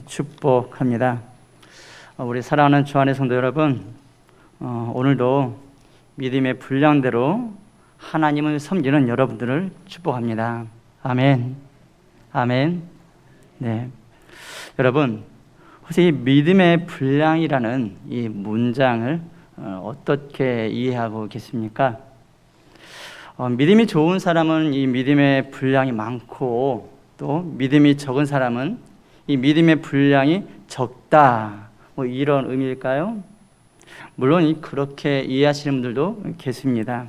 축복합니다. 우리 사랑하는 주 안의 성도 여러분, 오늘도 믿음의 분량대로 하나님을 섬기는 여러분들을 축복합니다. 아멘. 아멘. 네. 여러분, 혹시 이 믿음의 분량이라는 이 문장을 어떻게 이해하고 계십니까? 믿음이 좋은 사람은 이 믿음의 분량이 많고, 또 믿음이 적은 사람은 이 믿음의 분량이 적다, 이런 의미일까요? 물론 그렇게 이해하시는 분들도 계십니다.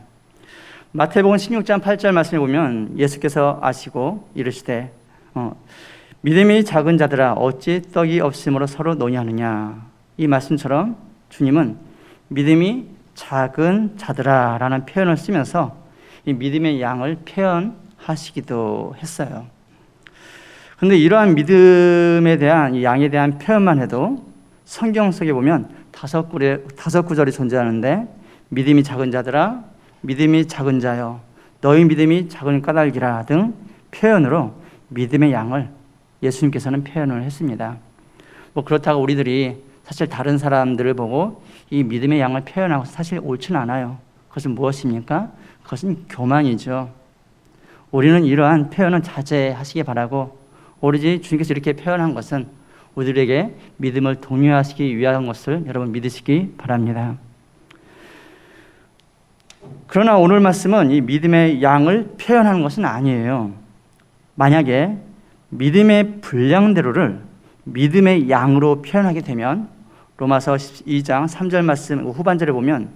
마태복음 16장 8절 말씀에 보면 예수께서 아시고 이르시되 믿음이 작은 자들아 어찌 떡이 없음으로 서로 논의하느냐, 이 말씀처럼 주님은 믿음이 작은 자들아 라는 표현을 쓰면서 이 믿음의 양을 표현하시기도 했어요. 그런데 이러한 믿음에 대한, 이 양에 대한 표현만 해도 성경 속에 보면 다섯 구절이 존재하는데, 믿음이 작은 자들아, 믿음이 작은 자여, 너희 믿음이 작은 까닭이라 등 표현으로 믿음의 양을 예수님께서는 표현을 했습니다. 그렇다고 우리들이 사실 다른 사람들을 보고 이 믿음의 양을 표현하고 사실 옳지는 않아요. 그것은 무엇입니까? 그것은 교만이죠. 우리는 이러한 표현은 자제하시기 바라고, 오로지 주님께서 이렇게 표현한 것은 우리들에게 믿음을 독려하시기 위한 것을 여러분 믿으시기 바랍니다. 그러나 오늘 말씀은 이 믿음의 양을 표현하는 것은 아니에요. 만약에 믿음의 분량대로를 믿음의 양으로 표현하게 되면 로마서 2장 3절 말씀 후반절에 보면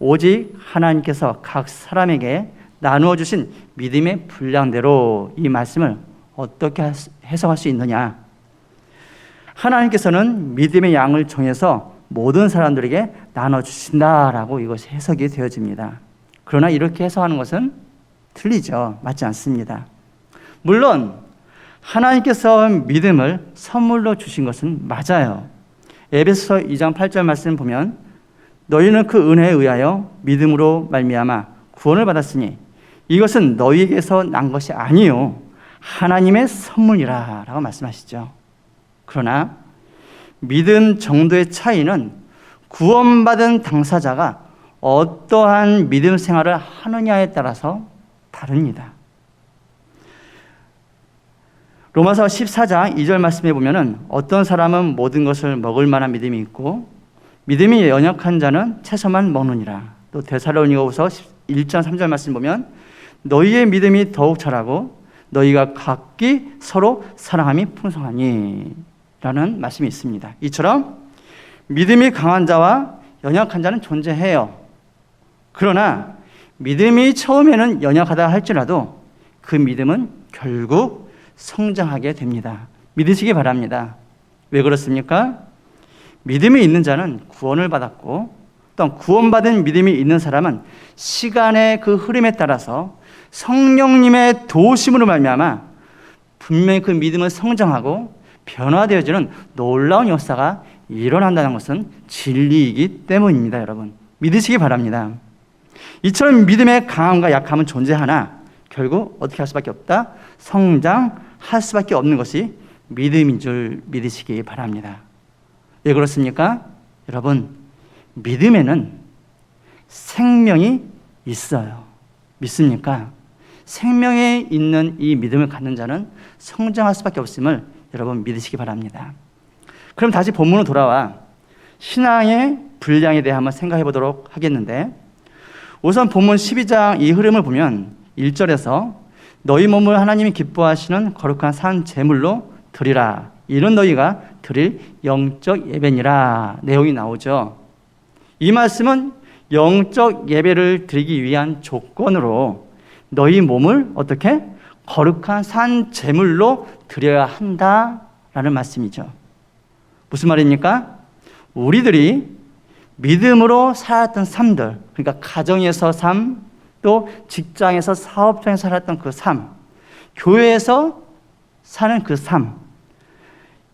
오직 하나님께서 각 사람에게 나누어 주신 믿음의 분량대로, 이 말씀을 어떻게 해석할 수 있느냐? 하나님께서는 믿음의 양을 정해서 모든 사람들에게 나눠주신다라고 이것이 해석이 되어집니다. 그러나 이렇게 해석하는 것은 틀리죠. 맞지 않습니다. 물론 하나님께서 믿음을 선물로 주신 것은 맞아요. 에베소서 2장 8절 말씀 보면 너희는 그 은혜에 의하여 믿음으로 말미암아 구원을 받았으니 이것은 너희에게서 난 것이 아니요 하나님의 선물이라 라고 말씀하시죠. 그러나 믿음 정도의 차이는 구원받은 당사자가 어떠한 믿음 생활을 하느냐에 따라서 다릅니다. 로마서 14장 2절 말씀에 보면 어떤 사람은 모든 것을 먹을 만한 믿음이 있고 믿음이 연약한 자는 채소만 먹느니라. 또 데살로니가후서 1장 3절 말씀 보면 너희의 믿음이 더욱 자라고 너희가 각기 서로 사랑함이 풍성하니 라는 말씀이 있습니다. 이처럼 믿음이 강한 자와 연약한 자는 존재해요. 그러나 믿음이 처음에는 연약하다 할지라도 그 믿음은 결국 성장하게 됩니다. 믿으시기 바랍니다. 왜 그렇습니까? 믿음이 있는 자는 구원을 받았고, 또 구원받은 믿음이 있는 사람은 시간의 그 흐름에 따라서 성령님의 도우심으로 말미암아 분명히 그 믿음은 성장하고 변화되어지는 놀라운 역사가 일어난다는 것은 진리이기 때문입니다. 여러분 믿으시기 바랍니다. 이처럼 믿음의 강함과 약함은 존재하나 결국 어떻게 할 수밖에 없다? 성장할 수밖에 없는 것이 믿음인 줄 믿으시기 바랍니다. 왜 그렇습니까? 여러분 믿음에는 생명이 있어요. 믿습니까? 생명에 있는 이 믿음을 갖는 자는 성장할 수밖에 없음을 여러분 믿으시기 바랍니다. 그럼 다시 본문으로 돌아와 신앙의 분량에 대해 한번 생각해 보도록 하겠는데, 우선 본문 12장 이 흐름을 보면 1절에서 너희 몸을 하나님이 기뻐하시는 거룩한 산 제물로 드리라, 이는 너희가 드릴 영적 예배니라 내용이 나오죠. 이 말씀은 영적 예배를 드리기 위한 조건으로 너희 몸을 어떻게? 거룩한 산 제물로 드려야 한다라는 말씀이죠. 무슨 말입니까? 우리들이 믿음으로 살았던 삶들, 그러니까 가정에서 삶, 또 직장에서 사업장에서 살았던 그 삶, 교회에서 사는 그 삶,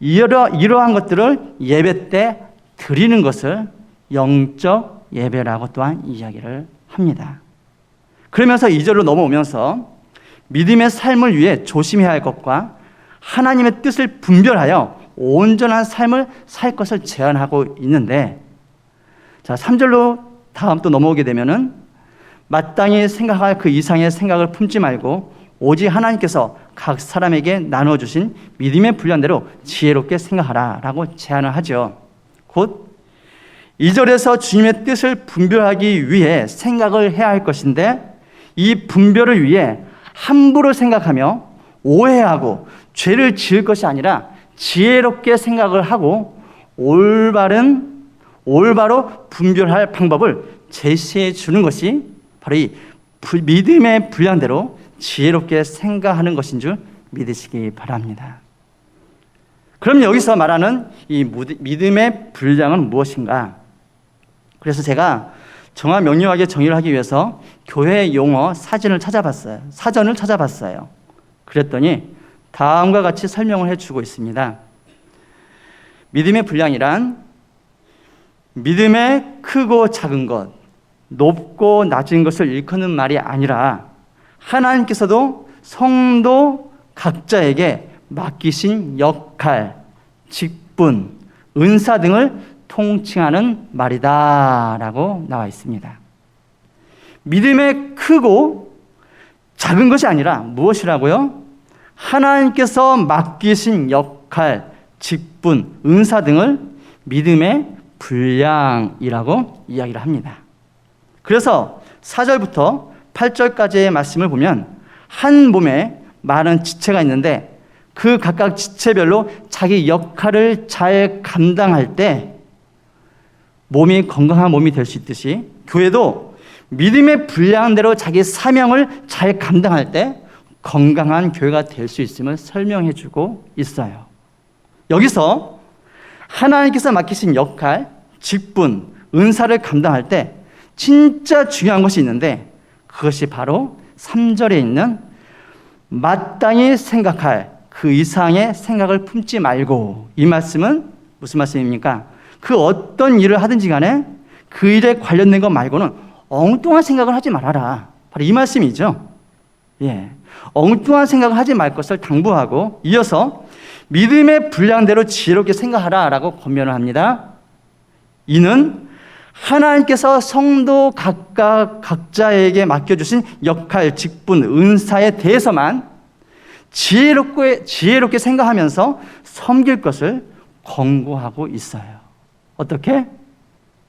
이러한 것들을 예배 때 드리는 것을 영적 예배라고 또한 이야기를 합니다. 그러면서 2절로 넘어오면서 믿음의 삶을 위해 조심해야 할 것과 하나님의 뜻을 분별하여 온전한 삶을 살 것을 제안하고 있는데, 자, 3절로 다음 또 넘어오게 되면은 마땅히 생각할 그 이상의 생각을 품지 말고 오직 하나님께서 각 사람에게 나눠주신 믿음의 분량대로 지혜롭게 생각하라 라고 제안을 하죠. 곧 2절에서 주님의 뜻을 분별하기 위해 생각을 해야 할 것인데, 이 분별을 위해 함부로 생각하며 오해하고 죄를 지을 것이 아니라 지혜롭게 생각을 하고 올바로 분별할 방법을 제시해 주는 것이 바로 이 믿음의 분량대로 지혜롭게 생각하는 것인 줄 믿으시기 바랍니다. 그럼 여기서 말하는 이 믿음의 분량은 무엇인가? 그래서 제가 정확 명료하게 정의를 하기 위해서 교회 용어 사전을 찾아봤어요. 그랬더니 다음과 같이 설명을 해주고 있습니다. 믿음의 분량이란 믿음의 크고 작은 것, 높고 낮은 것을 일컫는 말이 아니라 하나님께서도 성도 각자에게 맡기신 역할, 직분, 은사 등을 통칭하는 말이다 라고 나와 있습니다. 믿음의 크고 작은 것이 아니라 무엇이라고요? 하나님께서 맡기신 역할, 직분, 은사 등을 믿음의 분량이라고 이야기를 합니다. 그래서 4절부터 8절까지의 말씀을 보면 한 몸에 많은 지체가 있는데 그 각각 지체별로 자기 역할을 잘 감당할 때 몸이 건강한 몸이 될 수 있듯이 교회도 믿음의 분량대로 자기 사명을 잘 감당할 때 건강한 교회가 될 수 있음을 설명해 주고 있어요. 여기서 하나님께서 맡기신 역할, 직분, 은사를 감당할 때 진짜 중요한 것이 있는데 그것이 바로 3절에 있는 마땅히 생각할 그 이상의 생각을 품지 말고, 이 말씀은 무슨 말씀입니까? 그 어떤 일을 하든지 간에 그 일에 관련된 것 말고는 엉뚱한 생각을 하지 말아라. 바로 이 말씀이죠. 예, 엉뚱한 생각을 하지 말 것을 당부하고 이어서 믿음의 분량대로 지혜롭게 생각하라 라고 권면을 합니다. 이는 하나님께서 성도 각자에게 맡겨주신 역할, 직분, 은사에 대해서만 지혜롭게 생각하면서 섬길 것을 권고하고 있어요. 어떻게?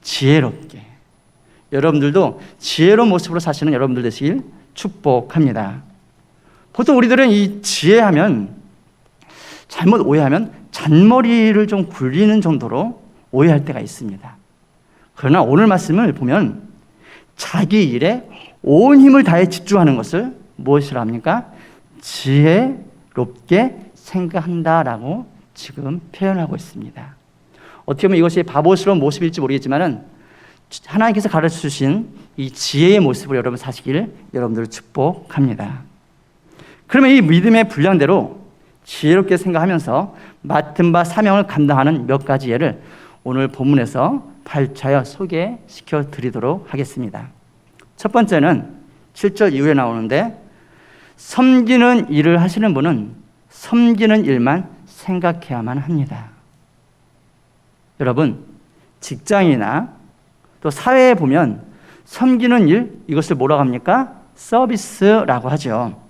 지혜롭게. 여러분들도 지혜로운 모습으로 사시는 여러분들 되시길 축복합니다. 보통 우리들은 이 지혜하면 잘못 오해하면 잔머리를 좀 굴리는 정도로 오해할 때가 있습니다. 그러나 오늘 말씀을 보면 자기 일에 온 힘을 다해 집중하는 것을 무엇이라 합니까? 지혜롭게 생각한다라고 지금 표현하고 있습니다. 어떻게 보면 이것이 바보스러운 모습일지 모르겠지만 하나님께서 가르쳐 주신 이 지혜의 모습을 여러분 사시길 여러분들을 축복합니다. 그러면 이 믿음의 분량대로 지혜롭게 생각하면서 맡은 바 사명을 감당하는 몇 가지 예를 오늘 본문에서 발차여 소개시켜 드리도록 하겠습니다. 첫 번째는 7절 이후에 나오는데, 섬기는 일을 하시는 분은 섬기는 일만 생각해야만 합니다. 여러분, 직장이나 또 사회에 보면 섬기는 일, 이것을 뭐라고 합니까? 서비스라고 하죠.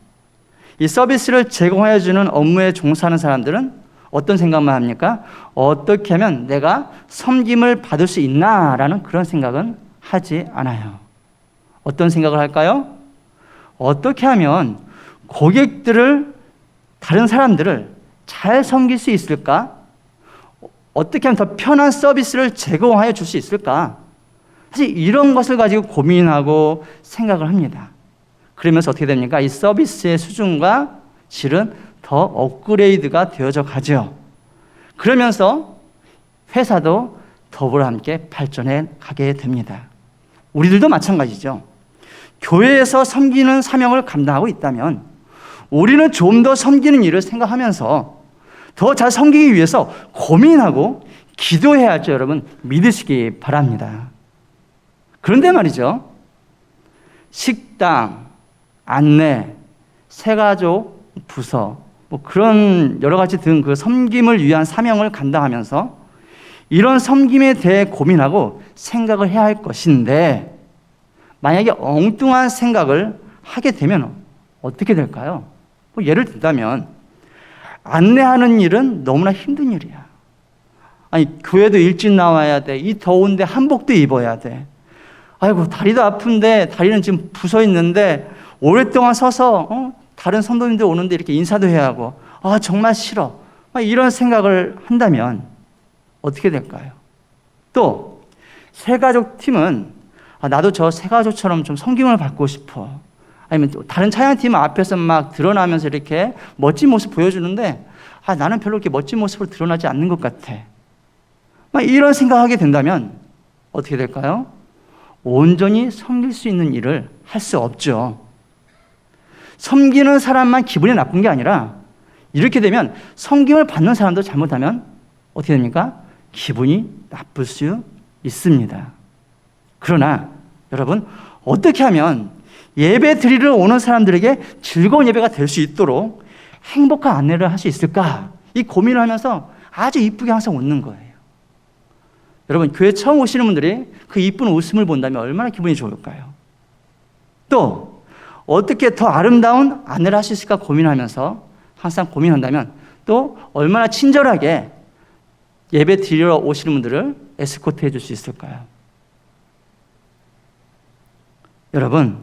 이 서비스를 제공해 주는 업무에 종사하는 사람들은 어떤 생각만 합니까? 어떻게 하면 내가 섬김을 받을 수 있나라는 그런 생각은 하지 않아요. 어떤 생각을 할까요? 어떻게 하면 고객들을, 다른 사람들을 잘 섬길 수 있을까? 어떻게 하면 더 편한 서비스를 제공하여 줄 수 있을까? 사실 이런 것을 가지고 고민하고 생각을 합니다. 그러면서 어떻게 됩니까? 이 서비스의 수준과 질은 더 업그레이드가 되어져 가죠. 그러면서 회사도 더불어 함께 발전해 가게 됩니다. 우리들도 마찬가지죠. 교회에서 섬기는 사명을 감당하고 있다면 우리는 좀 더 섬기는 일을 생각하면서 더 잘 섬기기 위해서 고민하고 기도해야 할지 여러분 믿으시기 바랍니다. 그런데 말이죠, 식당, 안내, 새가족, 부서, 뭐 그런 여러 가지 등 그 섬김을 위한 사명을 감당하면서 이런 섬김에 대해 고민하고 생각을 해야 할 것인데, 만약에 엉뚱한 생각을 하게 되면 어떻게 될까요? 뭐 예를 들자면, 안내하는 일은 너무나 힘든 일이야. 아니, 교회도 일찍 나와야 돼. 이 더운데 한복도 입어야 돼. 아이고, 다리도 아픈데, 다리는 지금 부서 있는데, 오랫동안 서서, 다른 성도님들 오는데 이렇게 인사도 해야 하고, 아, 정말 싫어. 이런 생각을 한다면 어떻게 될까요? 또, 새가족 팀은, 나도 저 새가족처럼 좀 섬김을 받고 싶어. 아니면 또 다른 찬양팀 앞에서 막 드러나면서 이렇게 멋진 모습 보여주는데, 나는 별로 이렇게 멋진 모습으로 드러나지 않는 것 같아. 이런 생각하게 된다면 어떻게 될까요? 온전히 섬길 수 있는 일을 할 수 없죠. 섬기는 사람만 기분이 나쁜 게 아니라, 이렇게 되면 섬김을 받는 사람도 잘못하면 어떻게 됩니까? 기분이 나쁠 수 있습니다. 그러나 여러분, 어떻게 하면 예배 드리러 오는 사람들에게 즐거운 예배가 될 수 있도록 행복한 안내를 할 수 있을까? 이 고민을 하면서 아주 이쁘게 항상 웃는 거예요. 여러분, 교회 처음 오시는 분들이 그 이쁜 웃음을 본다면 얼마나 기분이 좋을까요? 또 어떻게 더 아름다운 안내를 할 수 있을까 고민하면서 항상 고민한다면 또 얼마나 친절하게 예배 드리러 오시는 분들을 에스코트 해줄 수 있을까요? 여러분,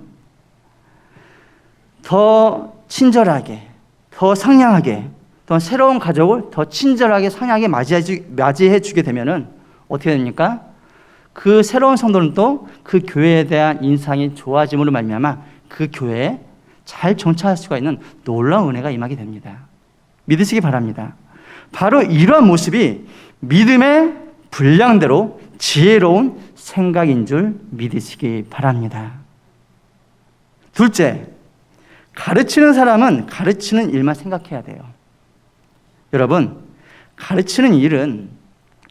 더 친절하게, 더 상냥하게, 더 새로운 가족을 더 친절하게 상냥하게 맞이해 주게 되면은 어떻게 됩니까? 그 새로운 성도는 또 그 교회에 대한 인상이 좋아짐으로 말미암아 그 교회에 잘 정착할 수가 있는 놀라운 은혜가 임하게 됩니다. 믿으시기 바랍니다. 바로 이러한 모습이 믿음의 분량대로 지혜로운 생각인 줄 믿으시기 바랍니다. 둘째, 가르치는 사람은 가르치는 일만 생각해야 돼요. 여러분, 가르치는 일은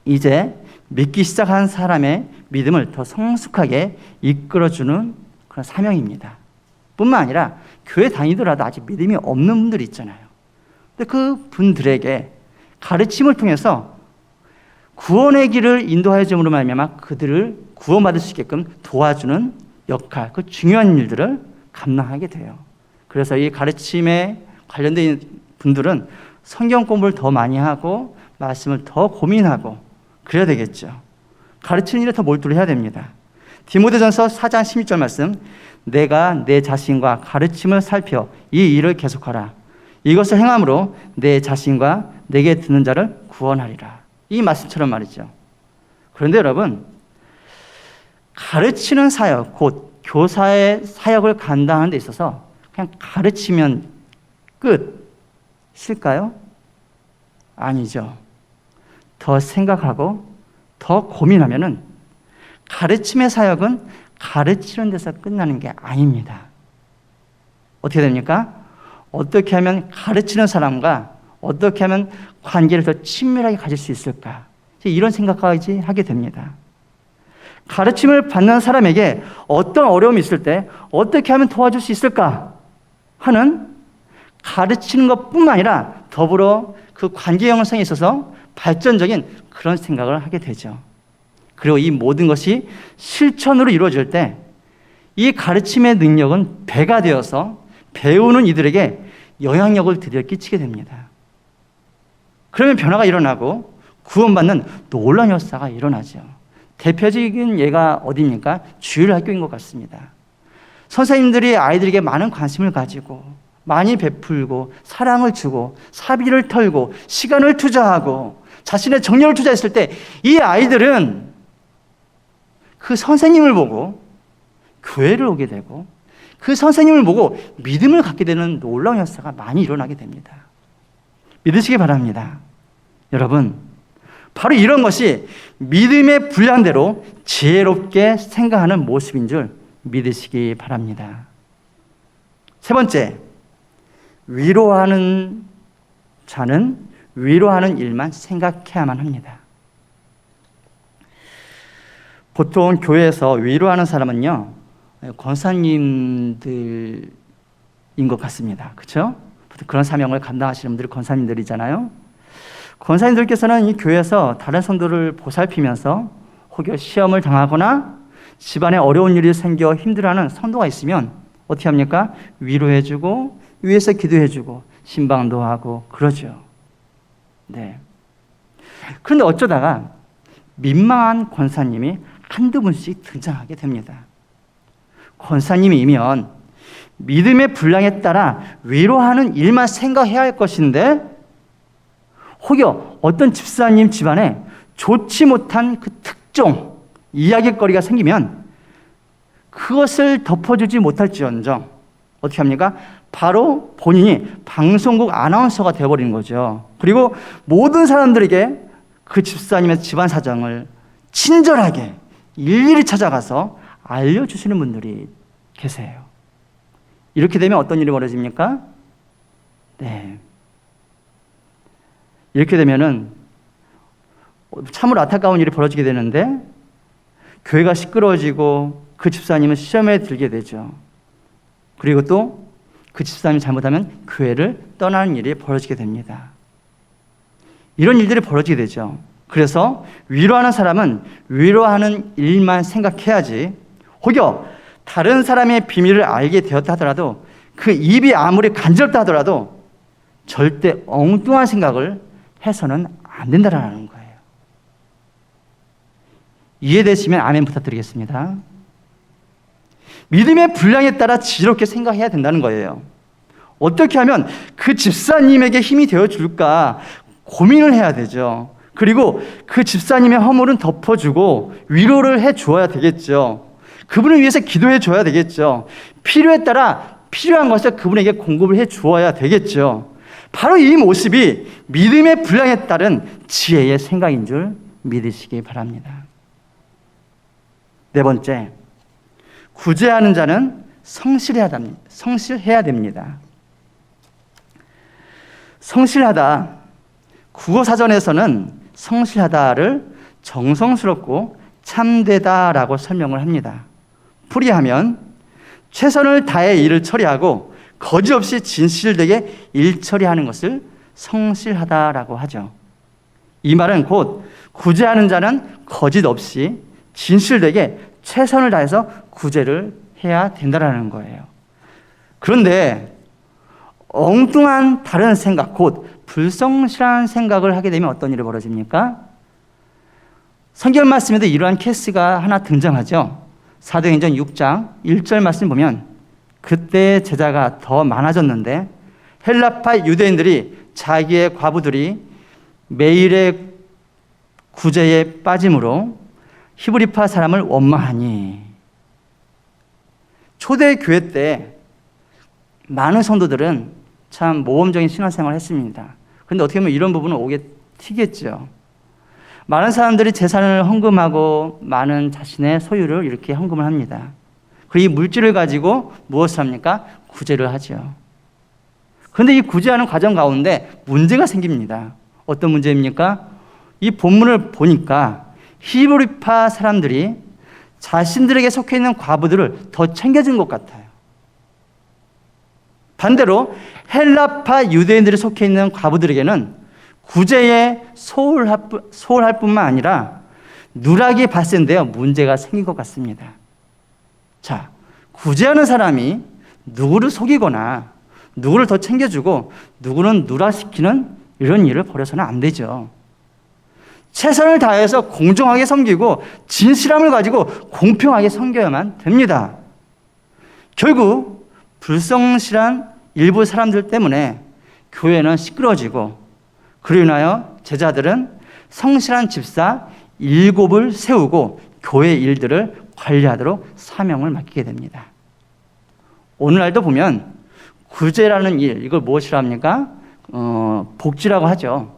이제 믿기 시작한 사람의 믿음을 더 성숙하게 이끌어주는 그런 사명입니다. 뿐만 아니라 교회 다니더라도 아직 믿음이 없는 분들이 있잖아요. 근데 그 분들에게 가르침을 통해서 구원의 길을 인도하여 줌으로 말미암아 그들을 구원받을 수 있게끔 도와주는 역할, 그 중요한 일들을 감당하게 돼요. 그래서 이 가르침에 관련된 분들은 성경 공부를 더 많이 하고 말씀을 더 고민하고 그래야 되겠죠. 가르치는 일에 더 몰두를 해야 됩니다. 디모데전서 4장 16절 말씀, 내가 내 자신과 가르침을 살펴 이 일을 계속하라. 이것을 행함으로 내 자신과 내게 듣는 자를 구원하리라. 이 말씀처럼 말이죠. 그런데 여러분, 가르치는 사역, 곧 교사의 사역을 감당하는 데 있어서 그냥 가르치면 끝일까요? 아니죠. 더 생각하고 더 고민하면은 가르침의 사역은 가르치는 데서 끝나는 게 아닙니다. 어떻게 됩니까? 어떻게 하면 가르치는 사람과 어떻게 하면 관계를 더 친밀하게 가질 수 있을까? 이런 생각까지 하게 됩니다. 가르침을 받는 사람에게 어떤 어려움이 있을 때 어떻게 하면 도와줄 수 있을까 하는 가르치는 것뿐만 아니라 더불어 그 관계 형성에 있어서 발전적인 그런 생각을 하게 되죠. 그리고 이 모든 것이 실천으로 이루어질 때 이 가르침의 능력은 배가 되어서 배우는 이들에게 영향력을 드디어 끼치게 됩니다. 그러면 변화가 일어나고 구원받는 놀라운 역사가 일어나죠. 대표적인 예가 어디입니까? 주일학교인 것 같습니다. 선생님들이 아이들에게 많은 관심을 가지고 많이 베풀고 사랑을 주고 사비를 털고 시간을 투자하고 자신의 정력을 투자했을 때 이 아이들은 그 선생님을 보고 교회를 오게 되고 그 선생님을 보고 믿음을 갖게 되는 놀라운 역사가 많이 일어나게 됩니다. 믿으시기 바랍니다. 여러분, 바로 이런 것이 믿음의 분량대로 지혜롭게 생각하는 모습인 줄 믿으시기 바랍니다. 세 번째, 위로하는 자는 위로하는 일만 생각해야만 합니다. 보통 교회에서 위로하는 사람은요, 권사님들인 것 같습니다. 그렇죠? 그런 사명을 감당하시는 분들이 권사님들이잖아요. 권사님들께서는 이 교회에서 다른 성도를 보살피면서 혹여 시험을 당하거나 집안에 어려운 일이 생겨 힘들어하는 성도가 있으면 어떻게 합니까? 위로해주고 위에서 기도해주고 신방도 하고 그러죠. 네. 그런데 어쩌다가 민망한 권사님이 한두 분씩 등장하게 됩니다. 권사님이면 믿음의 분량에 따라 위로하는 일만 생각해야 할 것인데 혹여 어떤 집사님 집안에 좋지 못한 그 특종 이야깃거리가 생기면 그것을 덮어주지 못할지언정 어떻게 합니까? 바로 본인이 방송국 아나운서가 되어버리는 거죠. 그리고 모든 사람들에게 그 집사님의 집안 사정을 친절하게 일일이 찾아가서 알려주시는 분들이 계세요. 이렇게 되면 어떤 일이 벌어집니까? 네. 이렇게 되면은 참으로 안타까운 일이 벌어지게 되는데 교회가 시끄러워지고 그 집사님은 시험에 들게 되죠. 그리고 또 그 집사님이 잘못하면 교회를 떠나는 일이 벌어지게 됩니다. 이런 일들이 벌어지게 되죠. 그래서 위로하는 사람은 위로하는 일만 생각해야지 혹여 다른 사람의 비밀을 알게 되었다 하더라도 그 입이 아무리 간지럽다 하더라도 절대 엉뚱한 생각을 해서는 안 된다라는 거예요. 이해되시면 아멘 부탁드리겠습니다. 믿음의 분량에 따라 지혜롭게 생각해야 된다는 거예요. 어떻게 하면 그 집사님에게 힘이 되어줄까 고민을 해야 되죠. 그리고 그 집사님의 허물은 덮어주고 위로를 해줘야 되겠죠. 그분을 위해서 기도해 줘야 되겠죠. 필요에 따라 필요한 것을 그분에게 공급을 해 주어야 되겠죠. 바로 이 모습이 믿음의 분량에 따른 지혜의 생각인 줄 믿으시기 바랍니다. 네 번째, 구제하는 자는 성실해야 됩니다. 성실하다, 국어사전에서는 성실하다를 정성스럽고 참되다라고 설명을 합니다. 풀이하면 최선을 다해 일을 처리하고 거짓없이 진실되게 일 처리하는 것을 성실하다라고 하죠. 이 말은 곧 구제하는 자는 거짓 없이 진실되게 최선을 다해서 구제를 해야 된다는 거예요. 그런데 엉뚱한 다른 생각, 곧 불성실한 생각을 하게 되면 어떤 일이 벌어집니까? 성경 말씀에도 이러한 케이스가 하나 등장하죠. 사도행전 6장 1절 말씀 보면 그때 제자가 더 많아졌는데 헬라파 유대인들이 자기의 과부들이 매일의 구제에 빠짐으로 히브리파 사람을 원망하니. 초대교회 때 많은 성도들은 참 모범적인 신앙생활을 했습니다. 그런데 어떻게 보면 이런 부분은 오게 튀겠죠. 많은 사람들이 재산을 헌금하고 많은 자신의 소유를 이렇게 헌금을 합니다. 그리고 이 물질을 가지고 무엇을 합니까? 구제를 하죠. 그런데 이 구제하는 과정 가운데 문제가 생깁니다. 어떤 문제입니까? 이 본문을 보니까 히브리파 사람들이 자신들에게 속해 있는 과부들을 더 챙겨준 것 같아요. 반대로 헬라파 유대인들이 속해 있는 과부들에게는 구제에 소홀할 뿐만 아니라 누락이 발생되어 문제가 생긴 것 같습니다. 자, 구제하는 사람이 누구를 속이거나 누구를 더 챙겨주고 누구는 누락시키는 이런 일을 벌여서는 안 되죠. 최선을 다해서 공정하게 섬기고 진실함을 가지고 공평하게 섬겨야만 됩니다. 결국 불성실한 일부 사람들 때문에 교회는 시끄러워지고 그로 인하여 제자들은 성실한 집사 7을 세우고 교회 일들을 관리하도록 사명을 맡기게 됩니다. 오늘날도 보면 구제라는 일, 이걸 무엇이라 합니까? 복지라고 하죠.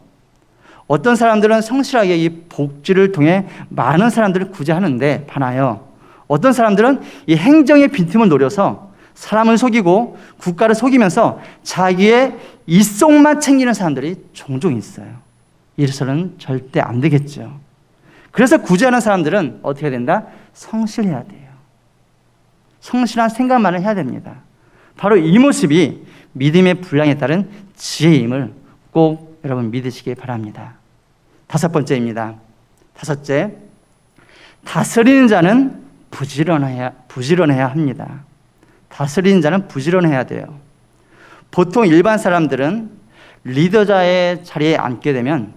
어떤 사람들은 성실하게 이 복지를 통해 많은 사람들을 구제하는데 반하여 어떤 사람들은 이 행정의 빈틈을 노려서 사람을 속이고 국가를 속이면서 자기의 이속만 챙기는 사람들이 종종 있어요. 이래서는 절대 안 되겠죠. 그래서 구제하는 사람들은 어떻게 된다? 성실해야 돼요. 성실한 생각만을 해야 됩니다. 바로 이 모습이 믿음의 분량에 따른 지혜임을 꼭 여러분 믿으시기 바랍니다. 다섯 번째입니다. 다섯째, 다스리는 자는 부지런해야 합니다. 다스리는 자는 부지런해야 돼요. 보통 일반 사람들은 리더자의 자리에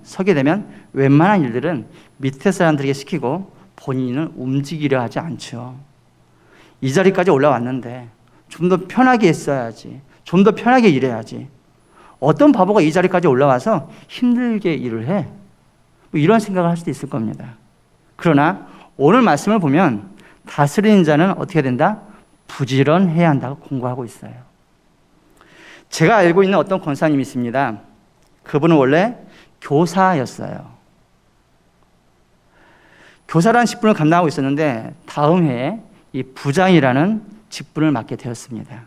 서게 되면 웬만한 일들은 밑에 사람들에게 시키고 본인은 움직이려 하지 않죠. 이 자리까지 올라왔는데 좀 더 편하게 했어야지. 좀 더 편하게 일해야지. 어떤 바보가 이 자리까지 올라와서 힘들게 일을 해? 뭐 이런 생각을 할 수도 있을 겁니다. 그러나 오늘 말씀을 보면 다스리는 자는 어떻게 된다? 부지런해야 한다고 공고하고 있어요. 제가 알고 있는 어떤 권사님이 있습니다. 그분은 원래 교사였어요. 교사라는 직분을 감당하고 있었는데 다음 해에 이 부장이라는 직분을 맡게 되었습니다.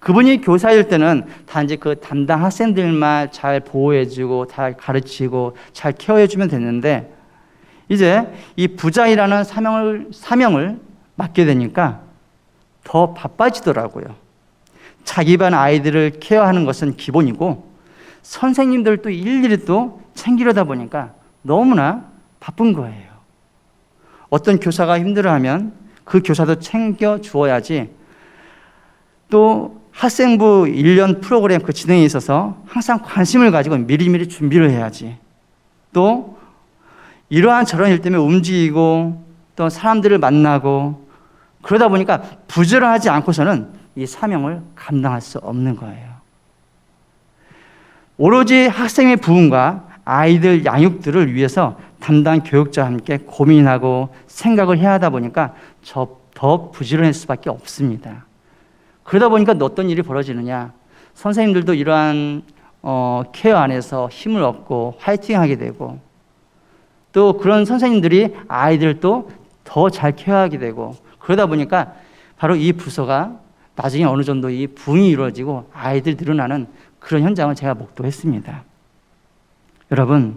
그분이 교사일 때는 단지 그 담당 학생들만 잘 보호해주고 잘 가르치고 잘 케어해주면 됐는데 이제 이 부장이라는 사명을 맡게 되니까 더 바빠지더라고요. 자기 반 아이들을 케어하는 것은 기본이고 선생님들도 일일이 또 챙기려다 보니까 너무나 바쁜 거예요. 어떤 교사가 힘들어하면 그 교사도 챙겨 주어야지 또 학생부 1년 프로그램 그 진행에 있어서 항상 관심을 가지고 미리미리 준비를 해야지. 또 이러한 저런 일 때문에 움직이고 또 사람들을 만나고 그러다 보니까 부지런하지 않고서는 이 사명을 감당할 수 없는 거예요. 오로지 학생의 부흥과 아이들 양육들을 위해서 담당 교육자와 함께 고민하고 생각을 해야 하다 보니까 더 부지런할 수밖에 없습니다. 그러다 보니까 어떤 일이 벌어지느냐. 선생님들도 이러한 케어 안에서 힘을 얻고 화이팅하게 되고 또 그런 선생님들이 아이들도 더 잘 케어하게 되고 그러다 보니까 바로 이 부서가 나중에 어느 정도 이 부흥이 이루어지고 아이들이 늘어나는 그런 현장을 제가 목도했습니다. 여러분,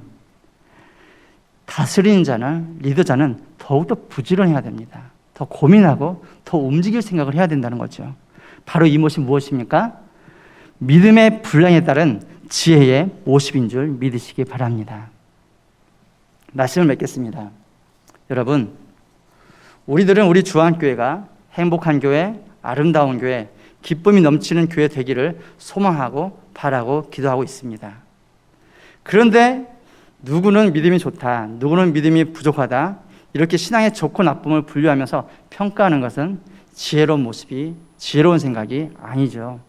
다스리는 자는 리더자는 더욱더 부지런해야 됩니다. 더 고민하고 더 움직일 생각을 해야 된다는 거죠. 바로 이 모습이 무엇입니까? 믿음의 분량에 따른 지혜의 모습인 줄 믿으시기 바랍니다. 말씀을 맺겠습니다. 여러분, 우리들은 우리 주안교회가 행복한 교회, 아름다운 교회, 기쁨이 넘치는 교회 되기를 소망하고 바라고 기도하고 있습니다. 그런데 누구는 믿음이 좋다, 누구는 믿음이 부족하다 이렇게 신앙의 좋고 나쁨을 분류하면서 평가하는 것은 지혜로운 생각이 아니죠.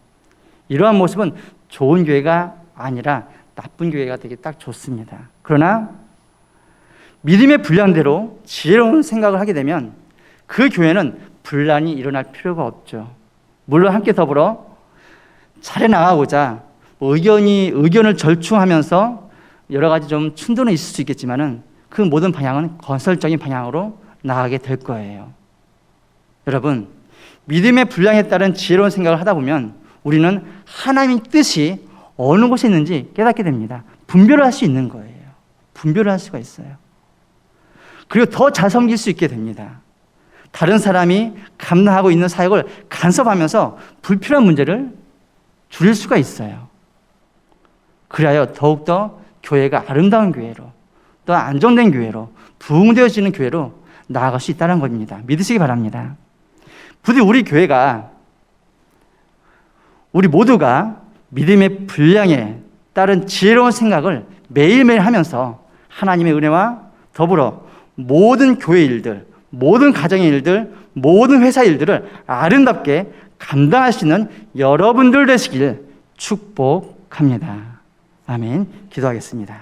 이러한 모습은 좋은 교회가 아니라 나쁜 교회가 되기 딱 좋습니다. 그러나 믿음의 분량대로 지혜로운 생각을 하게 되면 그 교회는 분란이 일어날 필요가 없죠. 물론 함께 더불어 잘해 나가고자 의견을 절충하면서 여러 가지 좀 충돌은 있을 수 있겠지만은 그 모든 방향은 건설적인 방향으로 나가게 될 거예요. 여러분, 믿음의 분량에 따른 지혜로운 생각을 하다 보면 우리는 하나님의 뜻이 어느 곳에 있는지 깨닫게 됩니다. 분별을 할 수 있는 거예요. 분별을 할 수가 있어요. 그리고 더 잘 섬길 수 있게 됩니다. 다른 사람이 감당하고 있는 사역을 간섭하면서 불필요한 문제를 줄일 수가 있어요. 그리하여 더욱더 교회가 아름다운 교회로 또 안정된 교회로 부흥되어지는 교회로 나아갈 수 있다는 겁니다. 믿으시기 바랍니다. 부디 우리 모두가 믿음의 분량에 따른 지혜로운 생각을 매일매일 하면서 하나님의 은혜와 더불어 모든 교회 일들, 모든 가정의 일들, 모든 회사 일들을 아름답게 감당할 수 있는 여러분들 되시길 축복합니다. 아멘. 기도하겠습니다.